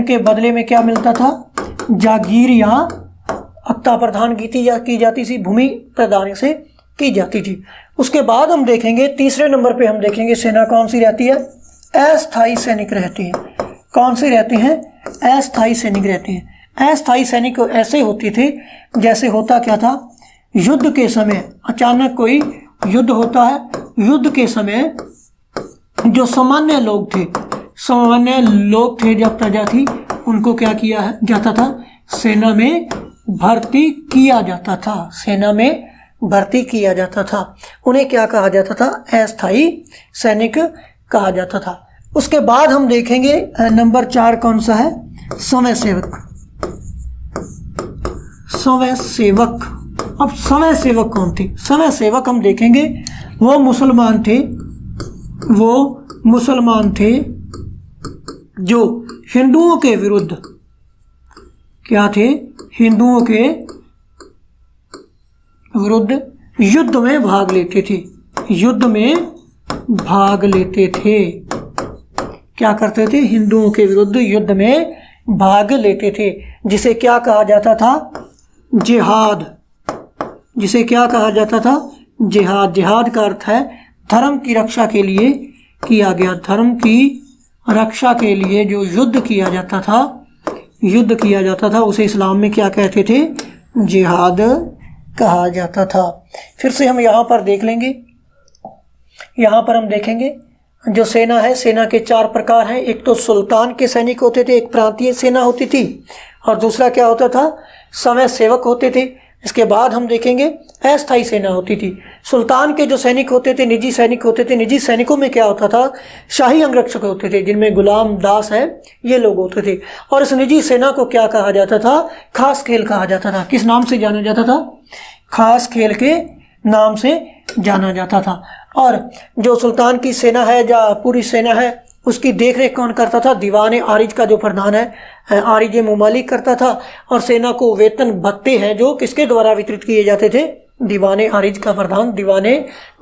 के बदले में क्या मिलता था, जागीर या अक्ता प्रदान की जाती थी, भूमि प्रदान से की जाती थी। उसके बाद हम देखेंगे तीसरे नंबर पे हम देखेंगे सेना कौन सी रहती है, अस्थायी सैनिक रहते हैं। कौन से रहते हैं, अस्थायी सैनिक रहते हैं। अस्थायी सैनिक ऐसे होते थे जैसे होता क्या था, युद्ध के समय अचानक कोई युद्ध होता है, युद्ध के समय जो सामान्य लोग थे जब प्रजा थी, उनको क्या किया जाता था, सेना में भर्ती किया जाता था, सेना में भर्ती किया जाता था। उन्हें क्या कहा जाता था, अस्थायी सैनिक कहा जाता था। उसके बाद हम देखेंगे नंबर 4 कौन सा है, समय सेवक। समय सेवक, अब समय सेवक कौन थे, समय सेवक हम देखेंगे वो मुसलमान थे जो हिंदुओं के विरुद्ध क्या थे, हिंदुओं के विरुद्ध युद्ध में भाग लेते थे, युद्ध में भाग लेते थे। क्या करते थे, हिंदुओं के विरुद्ध युद्ध में भाग लेते थे, जिसे क्या कहा जाता था, जिहाद। जिसे क्या कहा जाता था, जिहाद। जिहाद का अर्थ है धर्म की रक्षा के लिए किया गया, धर्म की रक्षा के लिए जो युद्ध किया जाता था उसे इस्लाम में क्या कहते थे, जिहाद कहा जाता था। फिर से हम यहाँ पर देख लेंगे, यहाँ पर हम देखेंगे जो सेना है, सेना के 4 प्रकार हैं। एक तो सुल्तान के सैनिक होते थे, एक प्रांतीय सेना होती थी, और दूसरा क्या होता था, समय सेवक होते थे। इसके बाद हम देखेंगे अस्थायी सेना होती थी। सुल्तान के जो सैनिक होते थे, निजी सैनिक होते थे। निजी सैनिकों में क्या होता था, शाही अंगरक्षक होते थे, जिनमें गुलाम दास है ये लोग होते थे। और इस निजी सेना को क्या कहा जाता था, खास खेल कहा जाता था। किस नाम से जाना जाता था, खास खेल के नाम से जाना जाता था। और जो सुल्तान की सेना है या पूरी सेना है उसकी देखरेख कौन करता था? दीवान आरिज का जो प्रधान है आरिज मुमालिक करता था। और सेना को वेतन भत्ते हैं जो किसके द्वारा वितरित किए जाते थे? दीवान आरिज का प्रधान दीवान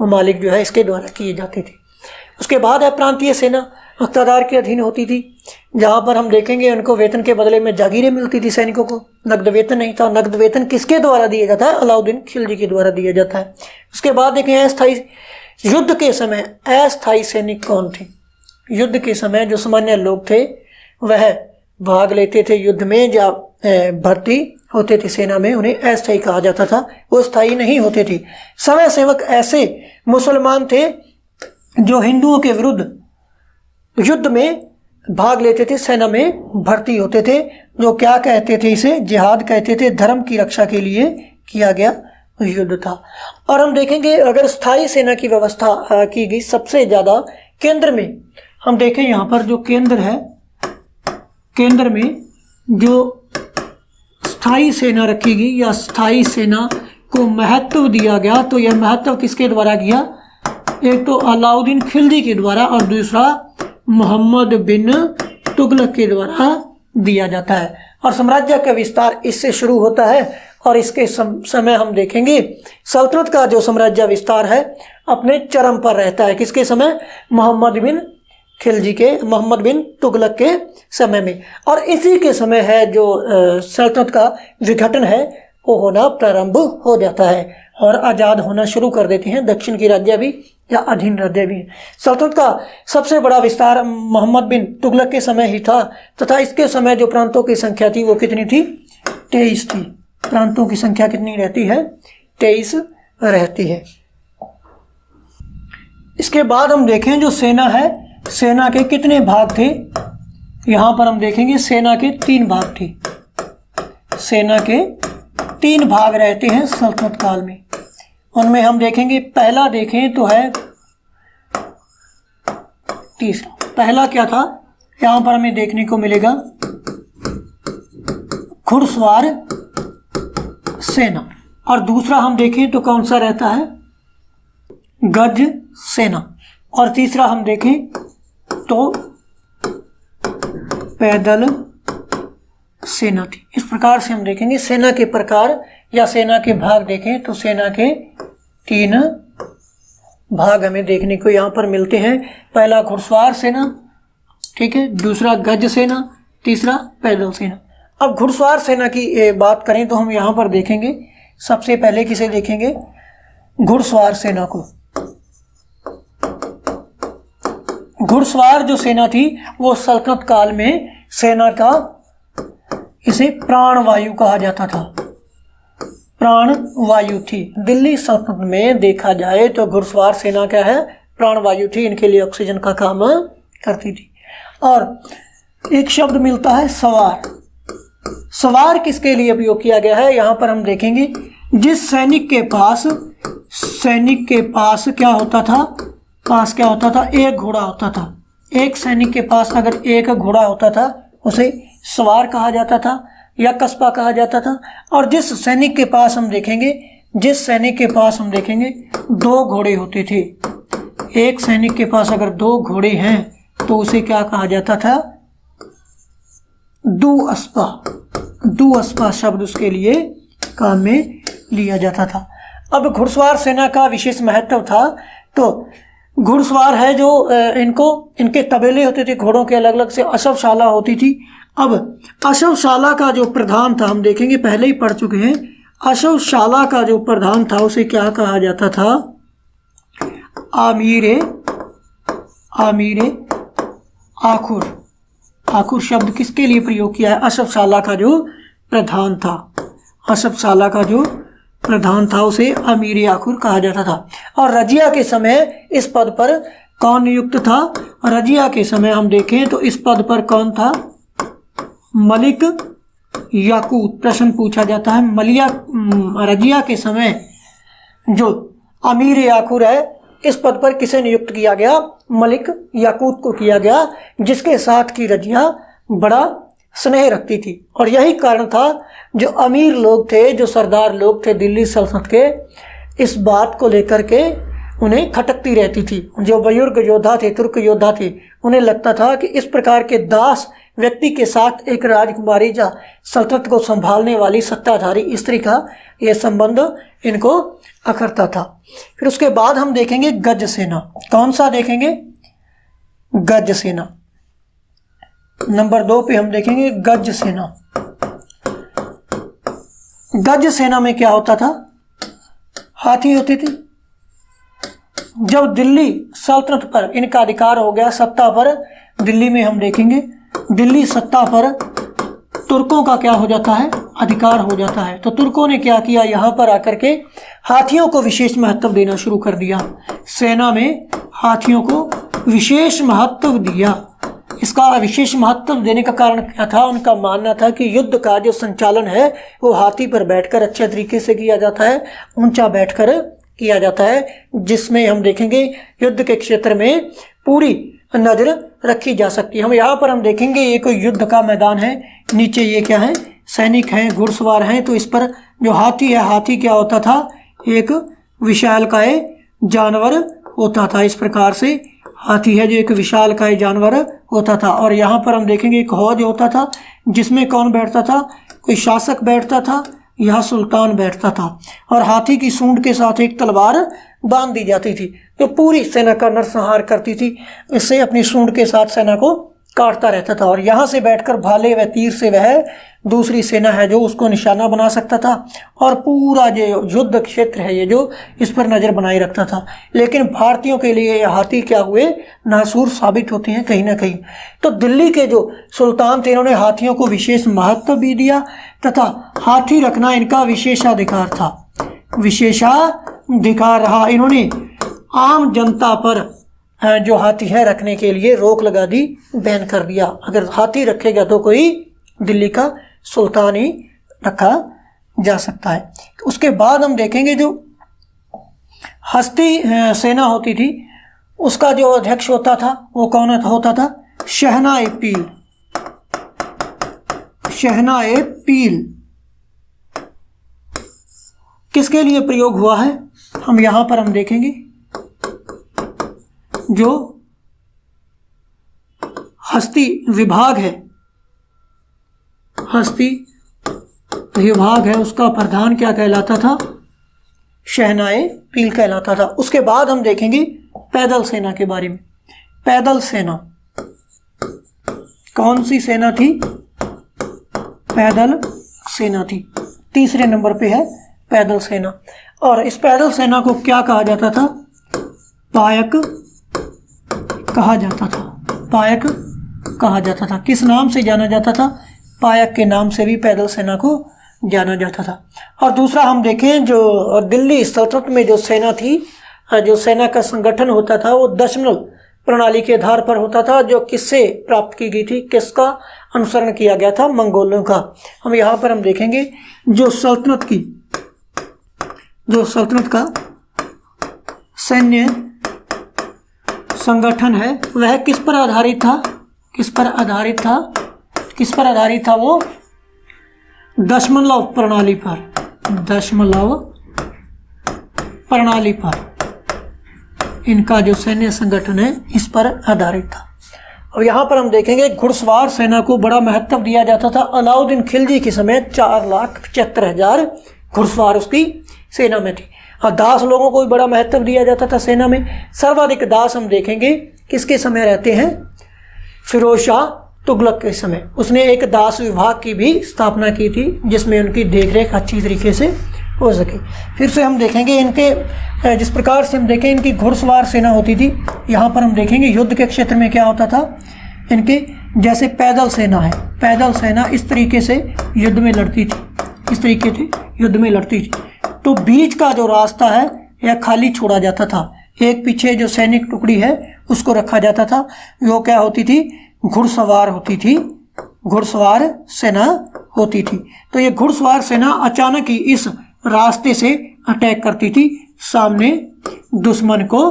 मुमालिक जो है इसके द्वारा किए जाते थे। उसके बाद है प्रांतीय सेना, इक़्तिदार के अधीन होती थी, जहाँ पर हम देखेंगे उनको वेतन के बदले में जागीरें मिलती थी। सैनिकों को नकद वेतन नहीं था। नकद वेतन किसके द्वारा दिया जाता है? अलाउद्दीन खिलजी के द्वारा दिया जाता है। उसके बाद देखें अस्थायी युद्ध के समय अस्थायी सैनिक कौन थे? युद्ध के समय जो सामान्य लोग थे वह भाग लेते थे युद्ध में या भर्ती होते थे सेना में, उन्हें अस्थायी कहा जाता था, वो स्थायी नहीं होते थे। समय सेवक ऐसे मुसलमान थे जो हिंदुओं के विरुद्ध युद्ध में भाग लेते थे, सेना में भर्ती होते थे, जो क्या कहते थे? इसे जिहाद कहते थे। धर्म की रक्षा के लिए किया गया युद्ध था। और हम देखेंगे अगर स्थायी सेना की व्यवस्था की गई सबसे ज़्यादा केंद्र में, हम देखें यहाँ पर जो केंद्र है, केंद्र में जो स्थायी सेना रखी गई या स्थायी सेना को महत्व दिया गया, तो यह महत्व किसके द्वारा किया? एक तो अलाउद्दीन खिलजी के द्वारा और दूसरा मोहम्मद बिन तुगलक के द्वारा दिया जाता है। और साम्राज्य का विस्तार इससे शुरू होता है और इसके समय हम देखेंगे सल्तनत का जो साम्राज्य विस्तार है अपने चरम पर रहता है। किसके समय? मोहम्मद बिन खिलजी के, मोहम्मद बिन तुगलक के समय में। और इसी के समय है जो सल्तनत का विघटन है वो होना प्रारंभ हो जाता है और आज़ाद होना शुरू कर देते हैं दक्षिण की राज्य भी या अधीन राज्य भी। सल्तनत का सबसे बड़ा विस्तार मोहम्मद बिन तुगलक के समय ही था तथा इसके समय जो प्रांतों की संख्या थी वो कितनी थी? 23 थी। प्रांतों की संख्या कितनी रहती है? 23 रहती है। इसके बाद हम देखें जो सेना है, सेना के कितने भाग थे? यहाँ पर हम देखेंगे सेना के 3 भाग थे। सेना के 3 भाग रहते हैं सल्तनत काल में। उनमें हम देखेंगे पहला देखें तो है तीसरा। पहला क्या था? यहाँ पर हमें देखने को मिलेगा घुड़सवार सेना। और दूसरा हम देखें तो कौन सा रहता है? गज सेना। और तीसरा हम देखें तो पैदल सेना थी। इस प्रकार से हम देखेंगे सेना के प्रकार या सेना के भाग देखें तो सेना के 3 भाग हमें देखने को यहाँ पर मिलते हैं। पहला घुड़सवार सेना, ठीक है, दूसरा गज सेना, तीसरा पैदल सेना। अब घुड़सवार सेना की बात करें तो हम यहाँ पर देखेंगे सबसे पहले किसे देखेंगे? घुड़सवार सेना को। घुड़सवार जो सेना थी वो सल्तनत काल में सेना का इसे प्राणवायु कहा जाता था। प्राणवायु थी। दिल्ली सल्तनत में देखा जाए तो घुड़सवार सेना क्या है? प्राणवायु थी। इनके लिए ऑक्सीजन का काम करती थी। और एक शब्द मिलता है सवार। सवार किसके लिए उपयोग किया गया है? यहाँ पर हम देखेंगे जिस सैनिक के पास क्या होता था? क्या होता था? एक घोड़ा होता था। एक सैनिक के पास अगर एक घोड़ा होता था उसे सवार कहा जाता था या कस्बा कहा जाता था। और जिस सैनिक के पास हम देखेंगे 2 घोड़े होते थे। एक सैनिक के पास अगर 2 घोड़े हैं तो उसे क्या कहा जाता था? दुअस्पा। दुअस्पा शब्द उसके लिए काम में लिया जाता था। अब घुड़सवार सेना का विशेष महत्व था। तो घुड़सवार है जो इनके तबेले होते थे घोड़ों के अलग अलग से, अश्वशाला होती थी। अब अश्वशाला का जो प्रधान था हम देखेंगे, पहले ही पढ़ चुके हैं, अश्वशाला का जो प्रधान था उसे क्या कहा जाता था? आमीर आखुर। आखुर शब्द किसके लिए प्रयोग किया है? अश्वशाला का जो प्रधान था, अश्वशाला का जो प्रधान था उसे अमीर आखुर कहा जाता था। और रजिया के समय इस पद पर कौन नियुक्त था? रजिया के समय हम देखें तो इस पद पर कौन था? मलिक याकूत। प्रश्न पूछा जाता है रजिया के समय जो अमीर याकूर है इस पद पर किसे नियुक्त किया गया? मलिक याकूत को किया गया, जिसके साथ की रजिया बड़ा स्नेह रखती थी। और यही कारण था जो अमीर लोग थे, जो सरदार लोग थे दिल्ली सल्तनत के, इस बात को लेकर के उन्हें खटकती रहती थी। जो बुजुर्ग योद्धा थे, तुर्क योद्धा थे, उन्हें लगता था कि इस प्रकार के दास व्यक्ति के साथ एक राजकुमारी या सल्तनत को संभालने वाली सत्ताधारी स्त्री का यह संबंध इनको अखरता था। फिर उसके बाद हम देखेंगे गज सेना। कौन सा देखेंगे? गज सेना। नंबर 2 पे हम देखेंगे गज सेना। गज सेना में क्या होता था? हाथी होते थे। जब दिल्ली सल्तनत पर इनका अधिकार हो गया, सत्ता पर, दिल्ली में हम देखेंगे दिल्ली सत्ता पर तुर्कों का क्या हो जाता है? अधिकार हो जाता है। तो तुर्कों ने क्या किया? यहाँ पर आकर के हाथियों को विशेष महत्व देना शुरू कर दिया। सेना में हाथियों को विशेष महत्व दिया। इसका विशेष महत्व देने का कारण क्या था? उनका मानना था कि युद्ध का जो संचालन है वो हाथी पर बैठकर अच्छे तरीके से किया जाता है, ऊंचा बैठकर किया जाता है, जिसमें हम देखेंगे युद्ध के क्षेत्र में पूरी नजर रखी जा सकती है। हम यहाँ पर हम देखेंगे ये कोई युद्ध का मैदान है, नीचे ये क्या है? सैनिक हैं, घुड़सवार हैं। तो इस पर जो हाथी है, हाथी क्या होता था? एक विशालकाय जानवर होता था। इस प्रकार से हाथी है जो एक विशालकाय जानवर होता था। और यहाँ पर हम देखेंगे एक हौज होता था, जिसमें कौन बैठता था? कोई शासक बैठता था, यह सुल्तान बैठता था। और हाथी की सूंड के साथ एक तलवार बांध दी जाती थी, जो पूरी सेना का नरसंहार करती थी। इससे अपनी सूंड के साथ सेना को काटता रहता था। और यहाँ से बैठकर भाले व तीर से वह दूसरी सेना है जो उसको निशाना बना सकता था, और पूरा जो युद्ध क्षेत्र है ये जो इस पर नज़र बनाए रखता था। लेकिन भारतीयों के लिए ये हाथी क्या हुए? नासूर साबित होते हैं कहीं ना कहीं। तो दिल्ली के जो सुल्तान थे इन्होंने हाथियों को विशेष महत्व भी दिया, तथा हाथी रखना इनका विशेषाधिकार था, विशेषाधिकार रहा। इन्होंने आम जनता पर जो हाथी है रखने के लिए रोक लगा दी, बैन कर दिया। अगर हाथी रखेगा तो कोई दिल्ली का सुल्तान ही रखा जा सकता है। तो उसके बाद हम देखेंगे जो हस्ती सेना होती थी, उसका जो अध्यक्ष होता था वो कौन होता था? शहनाए पील। शहनाए पील किसके लिए प्रयोग हुआ है? हम यहां पर हम देखेंगे जो हस्ती विभाग है, हस्ती विभाग है, उसका प्रधान क्या कहलाता था? शहनाए पील कहलाता था। उसके बाद हम देखेंगे पैदल सेना के बारे में। पैदल सेना कौन सी सेना थी? पैदल सेना थी। तीसरे नंबर पे है पैदल सेना। और इस पैदल सेना को क्या कहा जाता था? पायक कहा जाता था। पायक कहा जाता था। किस नाम से जाना जाता था? पायक के नाम से भी पैदल सेना को जाना जाता था। और दूसरा हम देखें जो दिल्ली सल्तनत में जो सेना थी, जो सेना का संगठन होता था वो दशमलव प्रणाली के आधार पर होता था, जो किससे प्राप्त की गई थी? किसका अनुसरण किया गया था? मंगोलों का। हम यहाँ पर हम देखेंगे जो सल्तनत का सैन्य संगठन है वह किस पर आधारित था? किस पर आधारित था? किस पर आधारित था वो? दशमलव प्रणाली पर। दशमलव प्रणाली पर इनका जो सैन्य संगठन है इस पर आधारित था। और यहाँ पर हम देखेंगे घुड़सवार सेना को बड़ा महत्व दिया जाता था। अलाउद्दीन खिलजी के समय 4,75,000 घुड़सवार उसकी सेना में थे। और दास लोगों को भी बड़ा महत्व दिया जाता था सेना में। सर्वाधिक दास हम देखेंगे किसके समय रहते हैं? फिरोज शाह तुगलक के समय। उसने एक दास विभाग की भी स्थापना की थी, जिसमें उनकी देखरेख अच्छी तरीके से हो सके। फिर से हम देखेंगे इनके जिस प्रकार से हम देखें इनकी घुड़सवार सेना होती थी। यहाँ पर हम देखेंगे युद्ध के क्षेत्र में क्या होता था इनके, जैसे पैदल सेना है, पैदल सेना इस तरीके से युद्ध में लड़ती थी, इस तरीके से युद्ध में लड़ती थी। तो बीच का जो रास्ता है यह खाली छोड़ा जाता था। एक पीछे जो सैनिक टुकड़ी है उसको रखा जाता था। वो क्या होती थी? घुड़सवार होती थी, घुड़सवार सेना होती थी। तो ये घुड़सवार सेना अचानक ही इस रास्ते से अटैक करती थी सामने दुश्मन को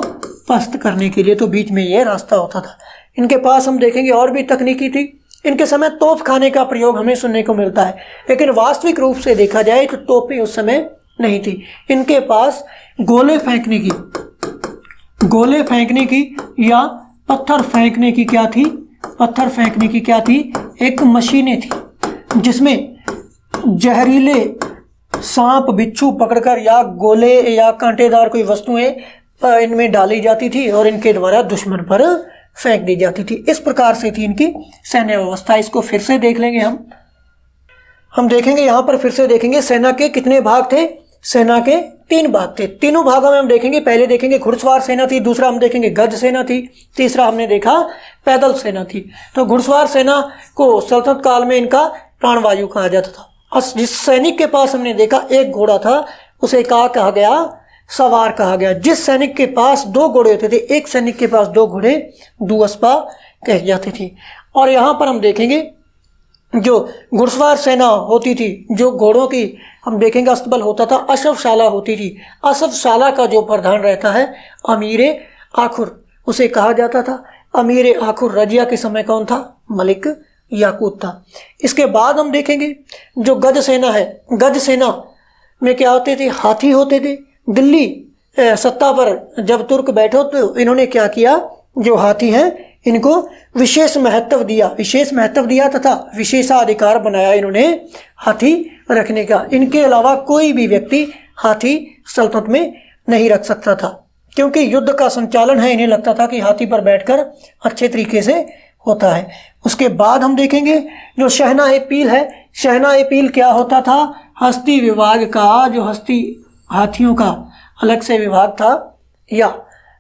पस्त करने के लिए। तो बीच में ये रास्ता होता था। इनके पास हम देखेंगे और भी तकनीकी थी। इनके समय तोप खाने का प्रयोग हमें सुनने को मिलता है, लेकिन वास्तविक रूप से देखा जाए तो तोपें उस समय नहीं थी। इनके पास गोले फेंकने की या पत्थर फेंकने की क्या थी, पत्थर फेंकने की क्या थी, एक मशीनें थी, जिसमें जहरीले सांप बिच्छू पकड़कर या गोले या कांटेदार कोई वस्तुएं इनमें डाली जाती थी और इनके द्वारा दुश्मन पर फेंक दी जाती थी। इस प्रकार से थी इनकी सैन्य व्यवस्था। इसको फिर से देख लेंगे हम देखेंगे यहाँ पर फिर से देखेंगे सेना के कितने भाग थे। सेना के 3 भाग थे। तीनों भागों में हम देखेंगे, पहले देखेंगे घुड़सवार सेना थी, दूसरा हम देखेंगे गज सेना थी, तीसरा हमने देखा पैदल सेना थी। तो घुड़सवार सेना को सल्तनत काल में इनका प्राणवायु कहा जाता था। जिस सैनिक के पास हमने देखा एक घोड़ा था उसे क्या कहा गया, सवार कहा गया। जिस सैनिक के पास 2 घोड़े होते थे, एक सैनिक के पास 2 घोड़े दुअस्पा कह जाती थी। और यहाँ पर हम देखेंगे जो घुड़सवार सेना होती थी, जो घोड़ों की हम देखेंगे अस्तबल होता था, अश्वशाला होती थी। अश्वशाला का जो प्रधान रहता है अमीर आखुर, उसे कहा जाता था। अमीर आखुर रजिया के समय कौन था, मलिक याकूत था। इसके बाद हम देखेंगे जो गज सेना है, गज सेना में क्या होते थे, हाथी होते थे। दिल्ली सत्ता पर जब तुर्क बैठे तो इन्होंने क्या किया, जो हाथी हैं इनको विशेष महत्व दिया तथा विशेषाधिकार बनाया इन्होंने हाथी रखने का। इनके अलावा कोई भी व्यक्ति हाथी सल्तनत में नहीं रख सकता था, क्योंकि युद्ध का संचालन है, इन्हें लगता था कि हाथी पर बैठकर अच्छे तरीके से होता है। उसके बाद हम देखेंगे जो शहनाए पील है। शहनाए पील क्या होता था, हस्ती विभाग का, जो हाथियों का अलग से विभाग था या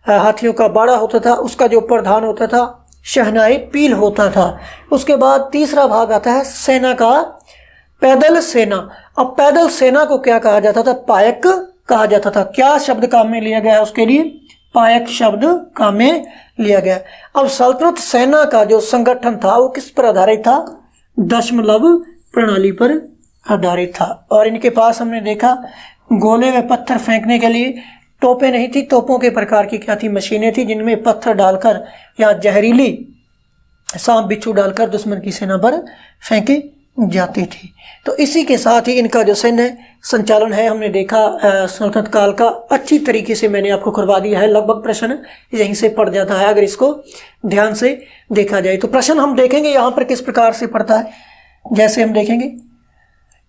हाथियों का बाड़ा होता था, उसका जो प्रधान होता था शहनाए पील होता था। उसके बाद तीसरा भाग आता है सेना का पैदल सेना। अब पैदल सेना को क्या कहा जाता था, पायक कहा जाता था। क्या शब्द काम में लिया गया है उसके लिए, पायक शब्द काम में लिया गया। अब सल्तनत सेना का जो संगठन था वो किस पर आधारित था, दशमलव प्रणाली पर आधारित था। और इनके पास हमने देखा गोले व पत्थर फेंकने के लिए तोपें नहीं थी, तोपों के प्रकार की क्या थी, मशीनें थी, जिनमें पत्थर डालकर या जहरीली सांप बिच्छू डालकर दुश्मन की सेना पर फेंके जाती थी। तो इसी के साथ ही इनका जो सैन्य संचालन है हमने देखा सल्तनत काल का, अच्छी तरीके से मैंने आपको करवा दिया है। लगभग प्रश्न यहीं से पड़ जाता है अगर इसको ध्यान से देखा जाए। तो प्रश्न हम देखेंगे यहाँ पर किस प्रकार से पड़ता है। जैसे हम देखेंगे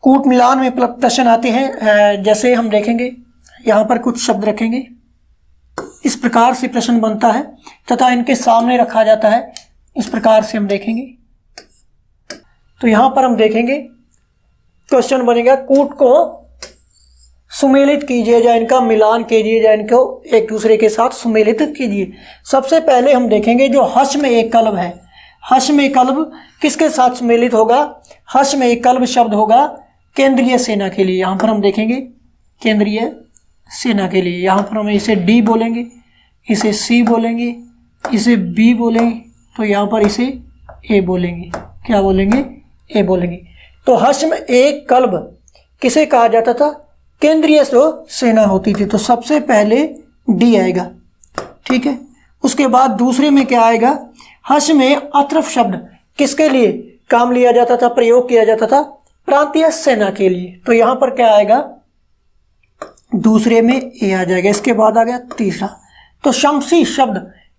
कूट मिलान में प्रश्न आते हैं। जैसे हम देखेंगे यहाँ पर कुछ शब्द रखेंगे, इस प्रकार से प्रश्न बनता है तथा इनके सामने रखा जाता है, इस प्रकार से हम देखेंगे। तो यहाँ पर हम देखेंगे क्वेश्चन बनेगा कूट को सुमेलित कीजिए या इनका मिलान कीजिए या इनको एक दूसरे के साथ सुमेलित कीजिए। सबसे पहले हम देखेंगे जो हश में एक कल्ब है, हश में कल्ब किसके साथ सुमेलित होगा, हश में एक कल्ब शब्द होगा केंद्रीय सेना के लिए। यहाँ पर हम देखेंगे केंद्रीय सेना के लिए, यहाँ पर हम इसे डी बोलेंगे, इसे सी बोलेंगे, इसे बी बोलेंगे, तो यहाँ पर इसे ए बोलेंगे। क्या बोलेंगे, ए बोलेंगे। तो हश में एक कल्ब किसे कहा जाता था, केंद्रीय जो सेना होती थी। तो सबसे पहले डी आएगा, ठीक है। उसके बाद दूसरे में क्या आएगा, हश में अत्रफ शब्द किसके लिए काम लिया जाता था, प्रयोग किया जाता था, प्रांतीय सेना के लिए। तो यहाँ पर क्या आएगा, दूसरे में ए आ जाएगा। इसके बाद आ गया तीसरा। तो शमसी शब्द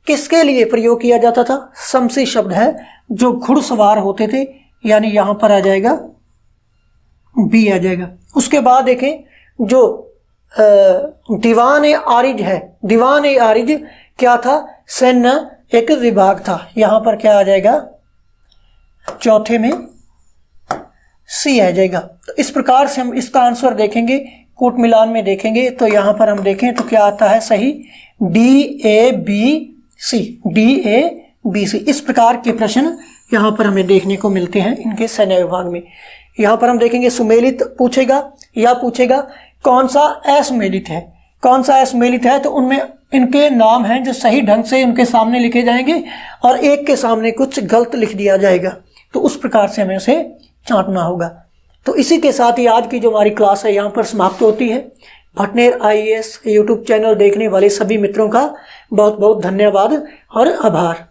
किसके लिए प्रयोग किया जाता था, शमसी शब्द है जो घुड़सवार होते थे, यानी यहाँ पर आ जाएगा बी आ जाएगा। उसके बाद देखें जो दीवान ए आरिज है, दीवान ए आरिज क्या था, सैन्य एक विभाग था। यहाँ पर क्या आ जाएगा, चौथे में सी आ जाएगा। तो इस प्रकार से हम इसका आंसर देखेंगे, कूट मिलान में देखेंगे तो यहाँ पर हम देखें तो क्या आता है सही, D A B C, D A B C. इस प्रकार के प्रश्न यहाँ पर हमें देखने को मिलते हैं इनके सैन्य विभाग में। यहाँ पर हम देखेंगे सुमेलित पूछेगा या पूछेगा कौन सा असुमेलित है, कौन सा असुमेलित है, तो उनमें इनके नाम हैं जो सही ढंग से उनके सामने लिखे जाएंगे और एक के सामने कुछ गलत लिख दिया जाएगा। तो उस प्रकार से हमें उसे छांटना होगा। तो इसी के साथ ही आज की जो हमारी क्लास है यहाँ पर समाप्त होती है। भटनेर IAS यूट्यूब चैनल देखने वाले सभी मित्रों का बहुत बहुत धन्यवाद और आभार।